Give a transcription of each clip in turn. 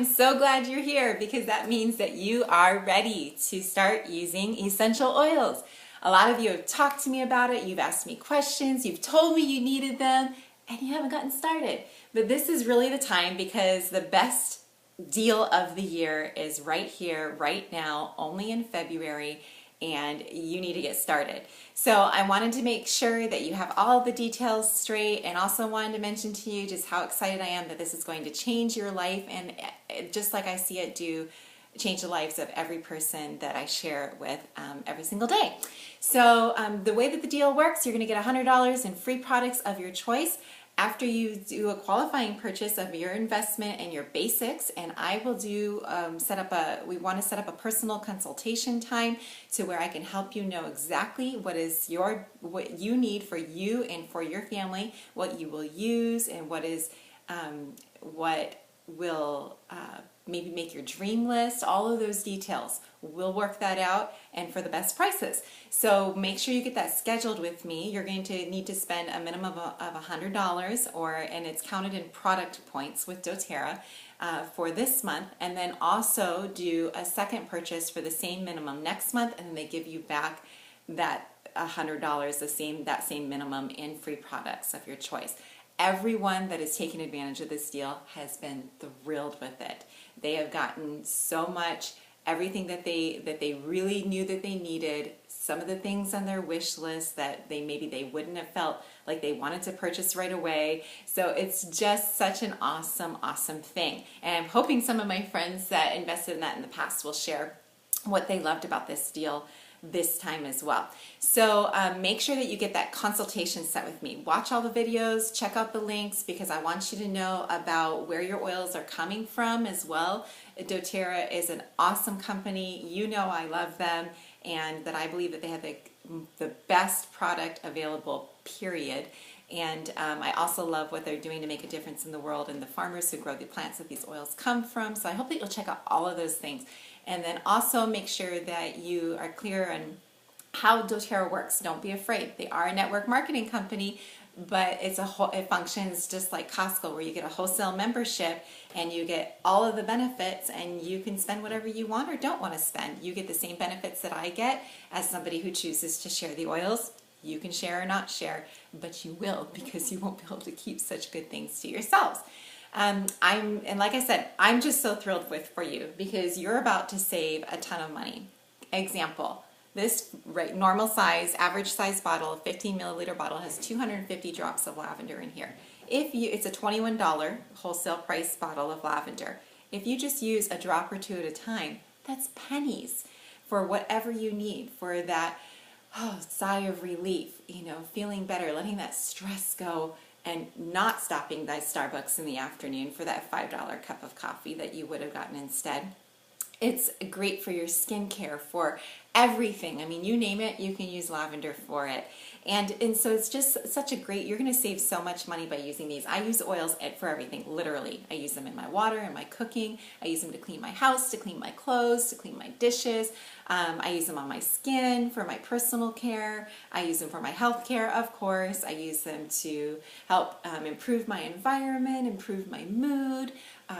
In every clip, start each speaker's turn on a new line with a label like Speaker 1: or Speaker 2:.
Speaker 1: am so glad you're here because that means that you are ready to start using essential oils. A lot of you have talked to me about it, you've asked me questions, you've told me you needed them, and you haven't gotten started. But this is really the time because the best deal of the year is right here, right now, only in February, and you need to get started. So I wanted to make sure that you have all the details straight, and also wanted to mention to you just how excited I am that this is going to change your life, and just like I see it do, change the lives of every person that I share it with every single day. So the way that the deal works, you're going to get $100 in free products of your choice after you do a qualifying purchase of your investment and your basics. And I will do we want to set up a personal consultation time to where I can help you know exactly what you need for you and for your family, what you will use, and what will maybe make your dream list. All of those details, we'll work that out, and for the best prices. So make sure you get that scheduled with me. You're going to need to spend a minimum of $100, and it's counted in product points with doTERRA for this month, and then also do a second purchase for the same minimum next month, and then they give you back that $100, that same minimum, in free products of your choice. Everyone that has taken advantage of this deal has been thrilled with it. They have gotten so much, everything that they really knew that they needed, some of the things on their wish list that maybe they wouldn't have felt like they wanted to purchase right away. So it's just such an awesome, awesome thing. And I'm hoping some of my friends that invested in that in the past will share what they loved about this deal this time as well. So make sure that you get that consultation set with me. Watch all the videos, check out the links, because I want you to know about where your oils are coming from as well. doTERRA is an awesome company. You know I love them, and that I believe that they have the best product available, period. And I also love what they're doing to make a difference in the world and the farmers who grow the plants that these oils come from. So I hope that you'll check out all of those things. And then also make sure that you are clear on how doTERRA works. Don't be afraid. They are a network marketing company, but it functions just like Costco, where you get a wholesale membership and you get all of the benefits, and you can spend whatever you want or don't want to spend. You get the same benefits that I get as somebody who chooses to share the oils. You can share or not share, but you will, because you won't be able to keep such good things to yourselves. And like I said, I'm just so thrilled for you, because you're about to save a ton of money. Example, this normal size, average size bottle, 15 milliliter bottle, has 250 drops of lavender in here. It's a $21 wholesale price bottle of lavender. If you just use a drop or two at a time, that's pennies for whatever you need for that sigh of relief, feeling better, letting that stress go, and not stopping by Starbucks in the afternoon for that $5 cup of coffee that you would have gotten instead. It's great for your skincare, for everything. I mean, you name it, you can use lavender for it. And so it's just such a great, you're going to save so much money by using these. I use oils for everything, literally. I use them in my water, in my cooking. I use them to clean my house, to clean my clothes, to clean my dishes. I use them on my skin for my personal care. I use them for my health care, of course. I use them to help improve my environment, improve my mood,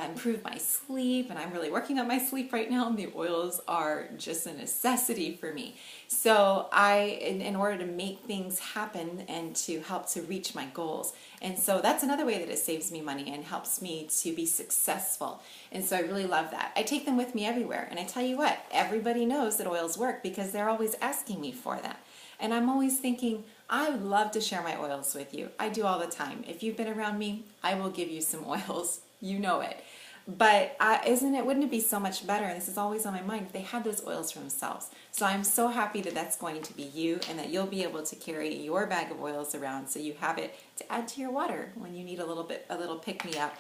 Speaker 1: improve my sleep. And I'm really working on my sleep right now, and the oils are just a necessity for me. So in order to make things happen and to help to reach my goals. And so that's another way that it saves me money and helps me to be successful. And so I really love that. I take them with me everywhere. And I tell you what, everybody knows that oils work because they're always asking me for them. And I'm always thinking, I would love to share my oils with you. I do all the time. If you've been around me, I will give you some oils. You know it. But wouldn't it be so much better, and this is always on my mind, if they had those oils for themselves. So I'm so happy that that's going to be you, and that you'll be able to carry your bag of oils around so you have it to add to your water when you need a little pick-me-up,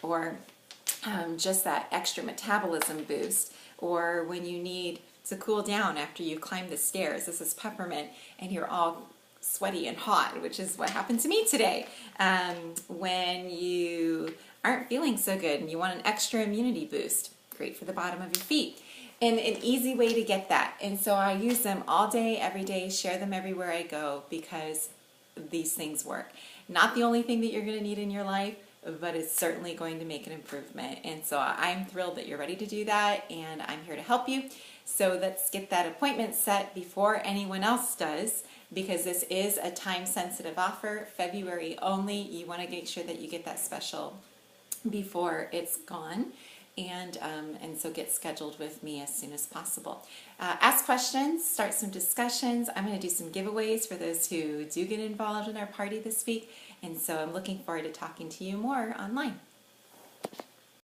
Speaker 1: or just that extra metabolism boost, or when you need to cool down after you climb the stairs. This is peppermint, and you're all sweaty and hot, which is what happened to me today. When you aren't feeling so good and you want an extra immunity boost, great for the bottom of your feet. And an easy way to get that. And so I use them all day, every day, share them everywhere I go, because these things work. Not the only thing that you're going to need in your life, but it's certainly going to make an improvement. And so I'm thrilled that you're ready to do that, and I'm here to help you. So let's get that appointment set before anyone else does, because this is a time-sensitive offer, February only. You want to make sure that you get that special before it's gone. And so get scheduled with me as soon as possible. Ask questions, start some discussions. I'm going to do some giveaways for those who do get involved in our party this week. And so I'm looking forward to talking to you more online.